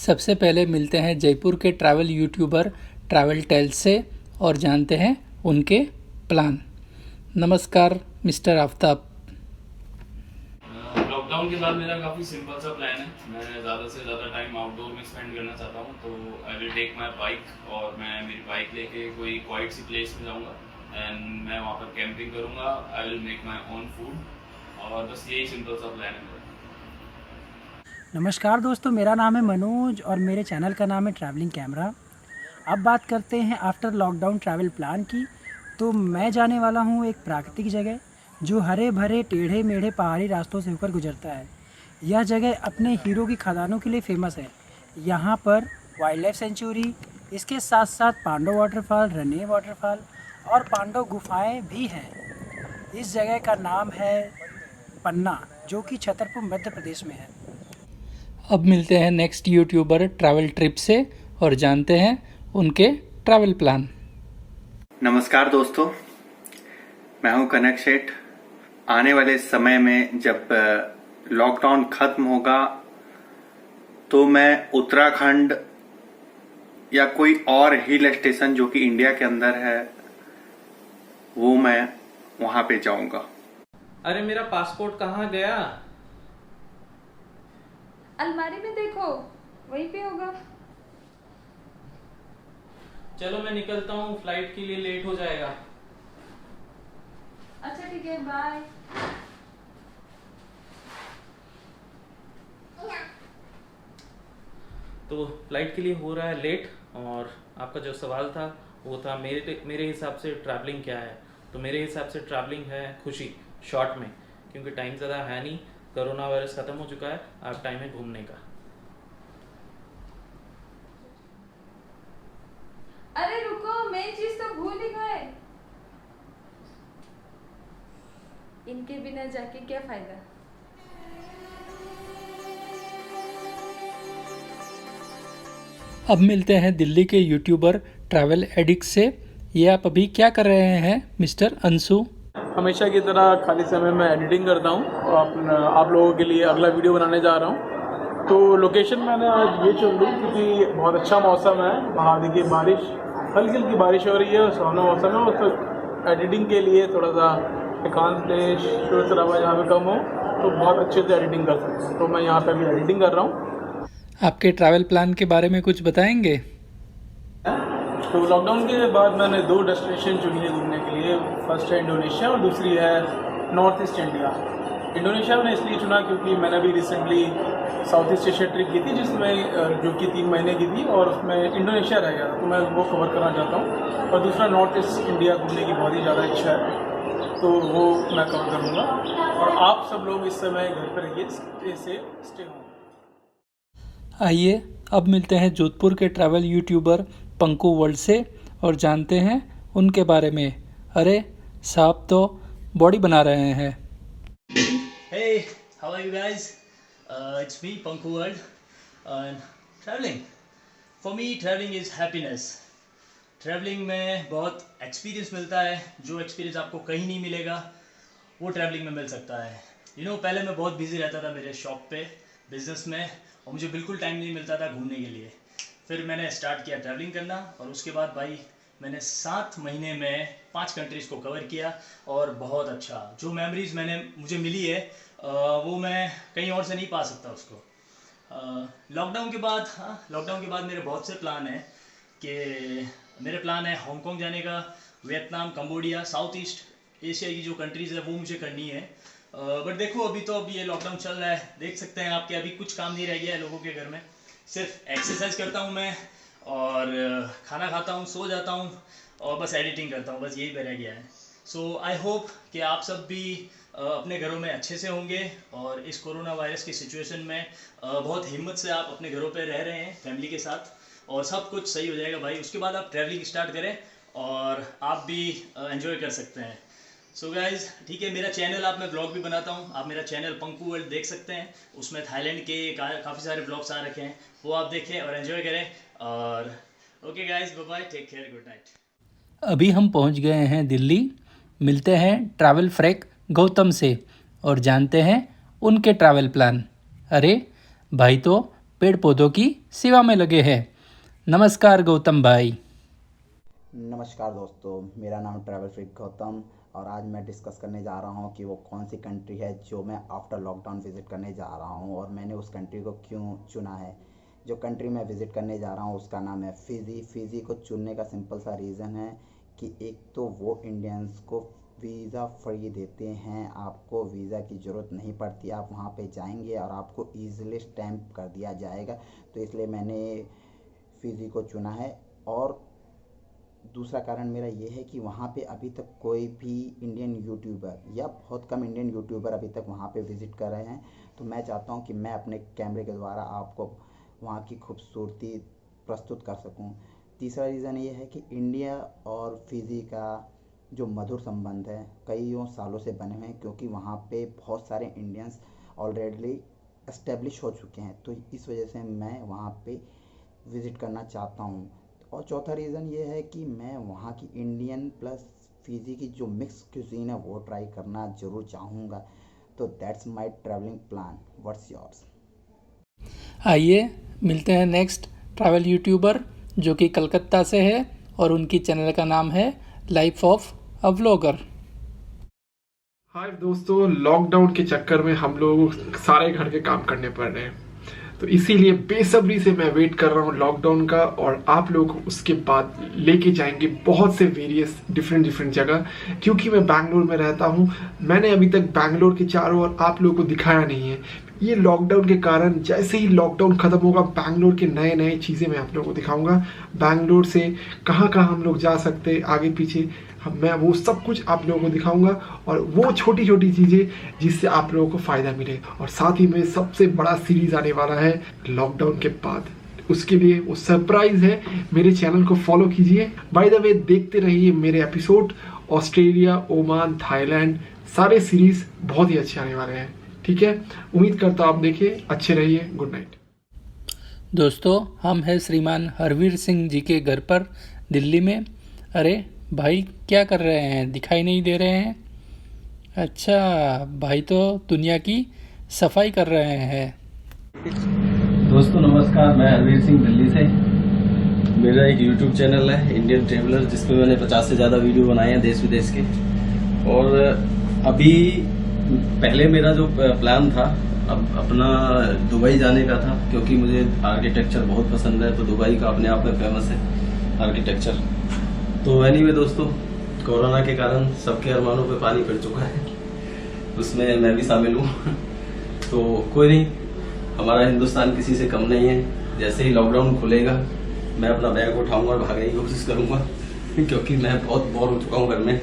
सबसे पहले मिलते हैं जयपुर के ट्रैवल यूट्यूबर ट्रैवल टेल्स से और जानते हैं उनके प्लान। नमस्कार मिस्टर आफ्ताब। लॉकडाउन के बाद मेरा काफ़ी सिंपल सा प्लान है। मैं ज़्यादा से ज़्यादा टाइम आउटडोर में स्पेंड करना चाहता हूँ, तो I will take my bike और मैं मेरी बाइक लेके कोई क्वाइट सी प्लेस में जाऊँगा एंड मैं वहाँ पर कैंपिंग करूँगा। I will make my own food और बस यही सिंपल सा प्लान है मेरा। नमस्कार दोस्तों, मेरा नाम है मनोज और मेरे चैनल का नाम है ट्रैवलिंग कैमरा। अब बात करते हैं आफ्टर लॉकडाउन ट्रैवल प्लान की। तो मैं जाने वाला हूँ एक प्राकृतिक जगह जो हरे भरे टेढ़े मेढ़े पहाड़ी रास्तों से होकर गुजरता है। यह जगह अपने हीरो की खदानों के लिए फेमस है। यहाँ पर वाइल्ड लाइफ सेंचुरी, इसके साथ साथ पांडव वाटरफॉल, रने वाटरफॉल और पांडव गुफाएँ भी हैं। इस जगह का नाम है पन्ना, जो कि छतरपुर मध्य प्रदेश में है। अब मिलते हैं नेक्स्ट यूट्यूबर ट्रैवल ट्रिप से और जानते हैं उनके ट्रैवल प्लान। नमस्कार दोस्तों, मैं हूं कनक सेठ। आने वाले समय में जब लॉकडाउन खत्म होगा तो मैं उत्तराखंड या कोई और हिल स्टेशन जो कि इंडिया के अंदर है वो मैं वहां पे जाऊंगा। अरे मेरा पासपोर्ट कहाँ गया? अलमारी में देखो, वहीं पे होगा। चलो मैं निकलता हूँ, फ्लाइट के लिए लेट हो जाएगा। अच्छा ठीक है, बाय। तो फ्लाइट के लिए हो रहा है लेट। और आपका जो सवाल था वो था मेरे हिसाब से ट्रैवलिंग क्या है। तो मेरे हिसाब से ट्रैवलिंग है खुशी, शॉर्ट में, क्योंकि टाइम ज़्यादा है नहीं। कोरोना वायरस ख़त्म हो चुका है, अब टाइम है घूमने का। अरे रुको, मेन चीज तो भूल ही गए। इनके बिना जाके क्या फायदा। अब मिलते हैं दिल्ली के यूट्यूबर ट्रैवल एडिक्ट से। ये आप अभी क्या कर रहे हैं मिस्टर अंशु? हमेशा की तरह खाली समय में एडिटिंग करता हूँ और आप लोगों के लिए अगला वीडियो बनाने जा रहा हूँ। तो लोकेशन मैंने आज ये चुन ली क्योंकि बहुत अच्छा मौसम है। वहाँ देखिए बारिश, हल्की हल्की बारिश हो रही है, सुहाना मौसम है। और तो एडिटिंग के लिए थोड़ा सा एकांत प्लेस, शोर शराबा जहाँ पे कम हो तो बहुत अच्छे से एडिटिंग कर सकते हैं। तो मैं यहाँ पर अभी एडिटिंग कर रहा हूँ। आपके ट्रैवल प्लान के बारे में कुछ बताएंगे? तो लॉकडाउन के बाद मैंने 2 डेस्टिनेशन चुनी है घूमने के लिए। फर्स्ट है इंडोनेशिया और दूसरी है नॉर्थ ईस्ट इंडिया। इंडोनेशिया मैंने इसलिए चुना क्योंकि मैंने अभी recently south east Asia trip की थी जिसमें जो कि 3 महीने की थी और उसमें इंडोनेशिया रह गया, तो मैं वो कवर करना चाहता हूँ। और दूसरा नॉर्थ ईस्ट इंडिया घूमने की बहुत ही ज़्यादा इच्छा है, तो वो मैं कवर करूँगा। और आप सब लोग इस समय घर पर रहिए, स्टे होम। आइए अब मिलते हैं जोधपुर के ट्रैवल यूट्यूबर पंकु वर्ल्ड से और जानते हैं उनके बारे में। अरे साहब तो बॉडी बना रहे हैं। Hey, how are you guys? It's me, Panku World. And traveling. For me, traveling is happiness. Traveling में बहुत एक्सपीरियंस मिलता है। जो एक्सपीरियंस आपको कहीं नहीं मिलेगा वो ट्रैवलिंग में मिल सकता है। पहले मैं बहुत बिजी रहता था मेरे शॉप पे, बिजनेस में, और मुझे बिल्कुल टाइम नहीं मिलता था घूमने के लिए। फिर मैंने स्टार्ट किया ट्रैवलिंग करना और उसके बाद भाई मैंने 7 महीने में 5 कंट्रीज़ को कवर किया। और बहुत अच्छा जो मेमोरीज मुझे मिली है वो मैं कहीं और से नहीं पा सकता उसको। लॉकडाउन के बाद मेरे बहुत से प्लान हैं कि मेरे प्लान है हांगकांग जाने का, Vietnam, Cambodia, south east Asia की जो कंट्रीज़ है वो मुझे करनी है। बट देखो अभी ये लॉकडाउन चल रहा है, देख सकते हैं आपके अभी कुछ काम नहीं रह गया है लोगों के घर में। सिर्फ एक्सरसाइज करता हूँ मैं और खाना खाता हूँ, सो जाता हूँ और बस एडिटिंग करता हूँ, बस यही रह गया है। सो आई होप कि आप सब भी अपने घरों में अच्छे से होंगे और इस कोरोना वायरस की सिचुएशन में बहुत हिम्मत से आप अपने घरों पे रह रहे हैं फैमिली के साथ, और सब कुछ सही हो जाएगा भाई। उसके बाद आप ट्रैवलिंग स्टार्ट करें और आप भी एंजॉय कर सकते हैं। सो गाइज ठीक है, मेरा चैनल आप मैं ब्लॉग भी बनाता हूँ, आप मेरा चैनल पंकु वर्ल्ड देख सकते हैं। उसमें थाईलैंड के काफ़ी सारे ब्लॉग्स आ रखे हैं, वो आप देखें और एंजॉय करें। और okay guys, bye bye, take care, good night. अभी हम पहुंच गए हैं दिल्ली। मिलते हैं ट्रैवल फ्रेक गौतम से और जानते हैं उनके ट्रैवल प्लान। अरे भाई तो पेड़ पौधों की सेवा में लगे हैं। नमस्कार गौतम भाई। नमस्कार दोस्तों, मेरा नाम ट्रैवल फ्रीक गौतम और आज मैं डिस्कस करने जा रहा हूँ कि वो कौन सी कंट्री है जो मैं आफ्टर लॉकडाउन विज़िट करने जा रहा हूँ और मैंने उस कंट्री को क्यों चुना है। जो कंट्री मैं विज़िट करने जा रहा हूँ उसका नाम है फ़िजी। फ़िजी को चुनने का सिंपल सा रीज़न है कि एक तो वो इंडियंस को वीज़ा फ्री देते हैं, आपको वीज़ा की ज़रूरत नहीं पड़ती, आप वहाँ पे जाएंगे और आपको ईज़िली स्टैम्प कर दिया जाएगा, तो इसलिए मैंने फ़िजी को चुना है। और दूसरा कारण मेरा ये है कि वहाँ पे अभी तक कोई भी इंडियन यूट्यूबर या बहुत कम इंडियन यूट्यूबर अभी तक वहाँ पे विज़िट कर रहे हैं, तो मैं चाहता हूँ कि मैं अपने कैमरे के द्वारा आपको वहाँ की खूबसूरती प्रस्तुत कर सकूँ। तीसरा रीज़न ये है कि इंडिया और फ़िजी का जो मधुर संबंध है कईयों सालों से बने हुए हैं, क्योंकि वहाँ पे बहुत सारे इंडियंस ऑलरेडी एस्टेब्लिश हो चुके हैं, तो इस वजह से मैं वहाँ पे विज़िट करना चाहता हूँ। और चौथा रीज़न ये है कि मैं वहाँ की इंडियन प्लस फ़िजी की जो मिक्स क्यूजीन है वो ट्राई करना ज़रूर चाहूँगा। तो that's my travelling plan. What's yours? आइए मिलते हैं नेक्स्ट ट्रैवल यूट्यूबर जो कि कलकत्ता से है और उनकी चैनल का नाम है लाइफ ऑफ अ व्लॉगर। हाय दोस्तों, लॉकडाउन के चक्कर में हम लोग सारे घर के काम करने पड़ रहे हैं, तो इसीलिए बेसब्री से मैं वेट कर रहा हूँ लॉकडाउन का। और आप लोग उसके बाद लेके जाएंगे बहुत से वेरियस डिफरेंट जगह, क्योंकि मैं बैंगलोर में रहता हूँ। मैंने अभी तक बैंगलोर के चारों ओर आप लोगों को दिखाया नहीं है। ये लॉकडाउन के कारण जैसे ही लॉकडाउन खत्म होगा बैंगलोर के नए चीज़ें मैं आप लोगों को दिखाऊंगा। बैंगलोर से कहाँ हम लोग जा सकते आगे पीछे, मैं वो सब कुछ आप लोगों को दिखाऊंगा और वो छोटी चीज़ें जिससे आप लोगों को फ़ायदा मिले। और साथ ही में सबसे बड़ा सीरीज़ आने वाला है लॉकडाउन के बाद, उसके लिए वो सरप्राइज़ है। मेरे चैनल को फॉलो कीजिए। बाय द वे देखते रहिए मेरे एपिसोड। ऑस्ट्रेलिया, ओमान, थाईलैंड सारे सीरीज़ बहुत ही अच्छे आने वाले हैं। ठीक है, उम्मीद करता हूँ आप देखिए। अच्छे रहिए। गुड नाइट दोस्तों, हम हैं श्रीमान हरवीर सिंह जी के घर पर दिल्ली में। अरे भाई क्या कर रहे हैं, दिखाई नहीं दे रहे हैं? अच्छा, भाई तो दुनिया की सफाई कर रहे हैं। दोस्तों नमस्कार, मैं हरवीर सिंह दिल्ली से। मेरा एक YouTube चैनल है इंडियन ट्रेवलर, जिसमें मैंने 50 से ज़्यादा वीडियो बनाए हैं देश विदेश के। और अभी पहले मेरा जो प्लान था अब अपना दुबई जाने का था, क्योंकि मुझे आर्किटेक्चर बहुत पसंद है, तो दुबई का अपने आप में फेमस है आर्किटेक्चर। तो एनीवे दोस्तों, कोरोना के कारण सबके अरमानों पे पानी फिर चुका है, उसमें मैं भी शामिल हूँ। तो कोई नहीं, हमारा हिंदुस्तान किसी से कम नहीं है। जैसे ही लॉकडाउन खुलेगा मैं अपना बैग उठाऊंगा और भागने की कोशिश करूंगा, क्योंकि मैं बहुत बोर हो चुका हूँ घर में।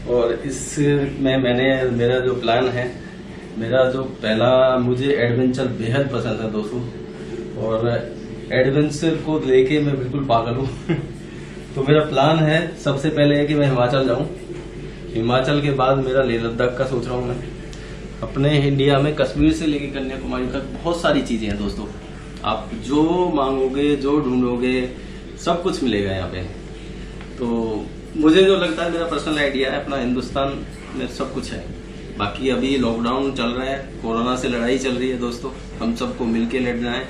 और इसमें मेरा जो प्लान है, मेरा जो पहला, मुझे एडवेंचर बेहद पसंद है दोस्तों, और एडवेंचर को लेके मैं बिल्कुल पागल हूँ। तो मेरा प्लान है सबसे पहले है कि मैं हिमाचल जाऊं। हिमाचल के बाद मेरा लेह लद्दाख का सोच रहा हूं मैं। अपने इंडिया में कश्मीर से लेकर कन्याकुमारी तक बहुत सारी चीजें हैं दोस्तों, आप जो मांगोगे जो ढूंढोगे सब कुछ मिलेगा यहाँ पे। तो मुझे जो लगता है, मेरा पर्सनल आइडिया है, अपना हिंदुस्तान में सब कुछ है। बाकी अभी लॉकडाउन चल रहा है, कोरोना से लड़ाई चल रही है दोस्तों, हम सबको मिलके लड़ना है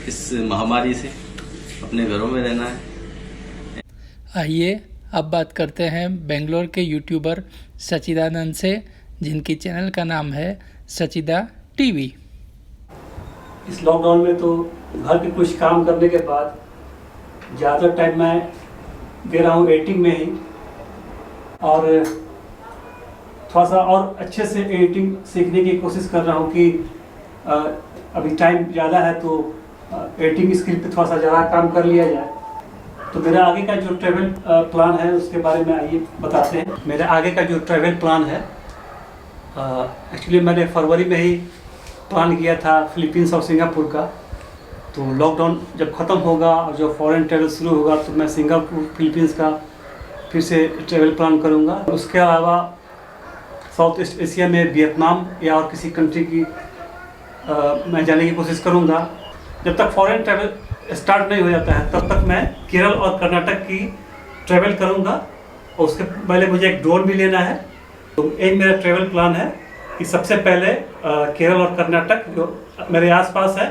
इस महामारी से, अपने घरों में रहना है। आइए अब बात करते हैं बेंगलोर के यूट्यूबर सचिदानंद से, जिनकी चैनल का नाम है सचिदा टीवी। इस लॉकडाउन में तो घर के कुछ काम करने के बाद ज़्यादा टाइम मैं दे रहा हूँ एडिटिंग में ही, और थोड़ा सा और अच्छे से एडिटिंग सीखने की कोशिश कर रहा हूँ कि अभी टाइम ज़्यादा है तो एडिटिंग स्क्रिप्ट पे थोड़ा सा ज़्यादा काम कर लिया जाए। तो मेरा आगे का जो ट्रैवल प्लान है उसके बारे में आइए बताते हैं। मेरा आगे का जो ट्रैवल प्लान है, एक्चुअली मैंने फरवरी में ही प्लान किया था फिलीपींस और सिंगापुर का। तो लॉकडाउन जब ख़त्म होगा और जो फॉरेन ट्रैवल शुरू होगा तो मैं सिंगापुर फिलीपींस का फिर से ट्रैवल प्लान करूँगा। उसके अलावा साउथ ईस्ट एशिया में वियतनाम या और किसी कंट्री की मैं जाने की कोशिश करूँगा। जब तक फॉरेन ट्रैवल स्टार्ट नहीं हो जाता है तब तक मैं केरल और कर्नाटक की ट्रैवल करूँगा, और उसके पहले मुझे एक ड्रोन भी लेना है। तो एक मेरा ट्रैवल प्लान है कि सबसे पहले केरल और कर्नाटक जो मेरे आसपास है,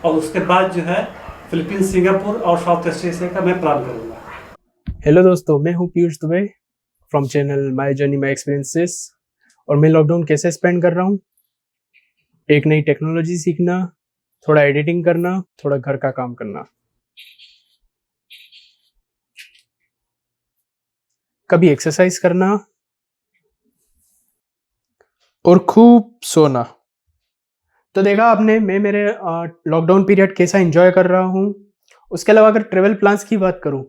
और उसके बाद जो है फिलीपींस, सिंगापुर और साउथ ईस्ट एशिया का मैं प्लान करूँगा। हेलो दोस्तों, मैं हूँ Piyush Dubey from channel my journey my experiences. और मैं लॉकडाउन कैसे स्पेंड कर रहा हूँ? एक नई टेक्नोलॉजी सीखना, थोड़ा एडिटिंग करना, थोड़ा घर का काम करना, कभी एक्सरसाइज करना और खूब सोना। तो देखा आपने मैं मेरे लॉकडाउन पीरियड कैसा एंजॉय कर रहा हूँ। उसके अलावा अगर ट्रेवल प्लान्स की बात करूँ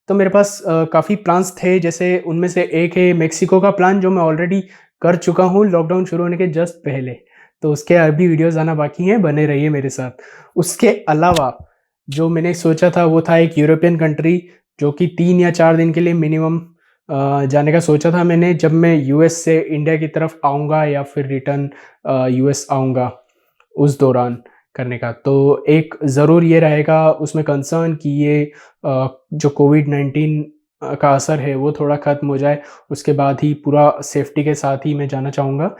तो मेरे पास काफ़ी प्लान्स थे। जैसे उनमें से एक है मेक्सिको का प्लान, जो मैं ऑलरेडी कर चुका हूँ लॉकडाउन शुरू होने के जस्ट पहले। तो उसके अभी वीडियोस आना बाकी हैं, बने रहिए मेरे साथ। उसके अलावा जो मैंने सोचा था वो था एक यूरोपियन कंट्री, जो कि 3 या 4 दिन के लिए मिनिमम जाने का सोचा था मैंने, जब मैं यूएस से इंडिया की तरफ आऊँगा या फिर रिटर्न यूएस आऊँगा उस दौरान करने का। तो एक ज़रूर ये रहेगा उसमें कंसर्न कि ये जो कोविड-19 का असर है वो थोड़ा ख़त्म हो जाए, उसके बाद ही पूरा सेफ्टी के साथ ही मैं जाना चाहूँगा।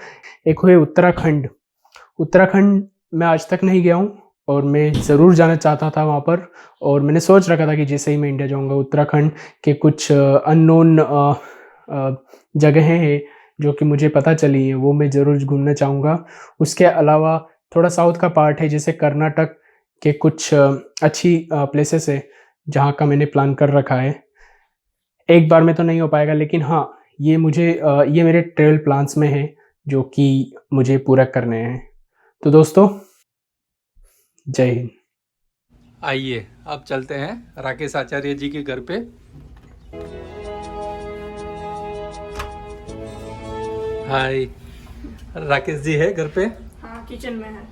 एक है उत्तराखंड। उत्तराखंड मैं आज तक नहीं गया हूँ और मैं ज़रूर जाना चाहता था वहाँ पर। और मैंने सोच रखा था कि जैसे ही मैं इंडिया जाऊँगा उत्तराखंड के कुछ अननोन जगहें हैं जो कि मुझे पता चली हैं, वो मैं ज़रूर घूमना चाहूँगा। उसके अलावा थोड़ा साउथ का पार्ट है, जैसे कर्नाटक के कुछ अच्छी प्लेसेस है जहाँ का मैंने प्लान कर रखा है। एक बार में तो नहीं हो पाएगा, लेकिन हाँ ये मेरे ट्रेवल प्लान्स में है जो कि मुझे पूरा करने हैं। तो दोस्तों, जय हिंद। आइए अब चलते हैं राकेश आचार्य जी के घर पे। हाय, राकेश जी है घर पे? हाँ, किचन में है।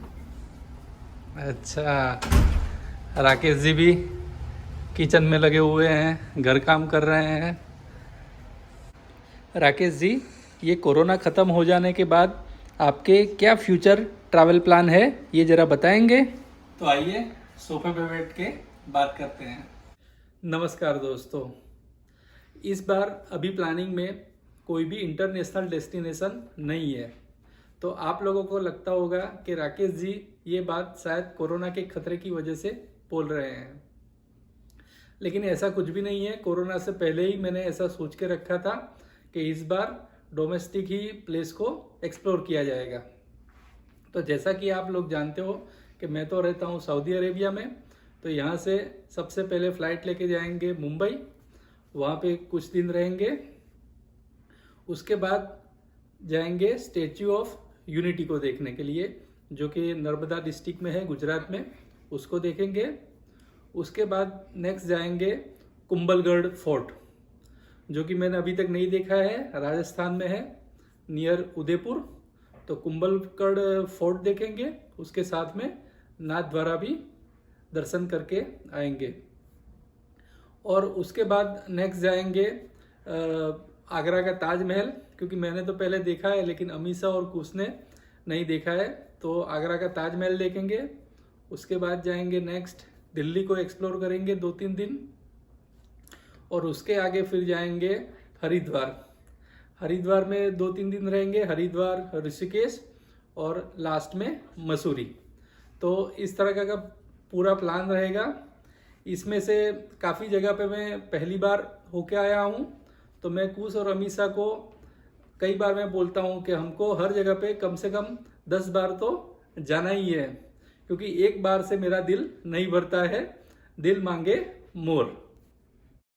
अच्छा, राकेश जी भी किचन में लगे हुए हैं, घर काम कर रहे हैं। राकेश जी, ये कोरोना ख़त्म हो जाने के बाद आपके क्या फ्यूचर ट्रैवल प्लान है, ये ज़रा बताएंगे? तो आइए सोफे पे बैठ के बात करते हैं। नमस्कार दोस्तों, इस बार अभी प्लानिंग में कोई भी इंटरनेशनल डेस्टिनेशन नहीं है। तो आप लोगों को लगता होगा कि राकेश जी ये बात शायद कोरोना के खतरे की वजह से बोल रहे हैं, लेकिन ऐसा कुछ भी नहीं है। कोरोना से पहले ही मैंने ऐसा सोच के रखा था कि इस बार डोमेस्टिक ही प्लेस को एक्सप्लोर किया जाएगा। तो जैसा कि आप लोग जानते हो कि मैं तो रहता हूँ सऊदी अरेबिया में, तो यहाँ से सबसे पहले फ़्लाइट लेके जाएंगे मुंबई, वहाँ पे कुछ दिन रहेंगे। उसके बाद जाएंगे स्टैच्यू ऑफ यूनिटी को देखने के लिए, जो कि नर्मदा डिस्ट्रिक्ट में है गुजरात में, उसको देखेंगे। उसके बाद नेक्स्ट जाएंगे कुंभलगढ़ फोर्ट, जो कि मैंने अभी तक नहीं देखा है, राजस्थान में है नियर उदयपुर। तो कुंभलगढ़ फोर्ट देखेंगे, उसके साथ में नाथ द्वारा भी दर्शन करके आएंगे। और उसके बाद नेक्स्ट जाएंगे आगरा का ताजमहल, क्योंकि मैंने तो पहले देखा है लेकिन अमीषा और कुश ने नहीं देखा है, तो आगरा का ताजमहल देखेंगे। उसके बाद जाएंगे नेक्स्ट दिल्ली को एक्सप्लोर करेंगे 2-3 दिन, और उसके आगे फिर जाएंगे हरिद्वार। हरिद्वार में 2-3 दिन रहेंगे, हरिद्वार, ऋषिकेश और लास्ट में मसूरी। तो इस तरह का पूरा प्लान रहेगा। इसमें से काफ़ी जगह पे मैं पहली बार होके आया हूँ, तो मैं कुश और अमीषा को कई बार मैं बोलता हूँ कि हमको हर जगह पे कम से कम 10 बार तो जाना ही है, क्योंकि एक बार से मेरा दिल नहीं भरता है, दिल मांगे मोर।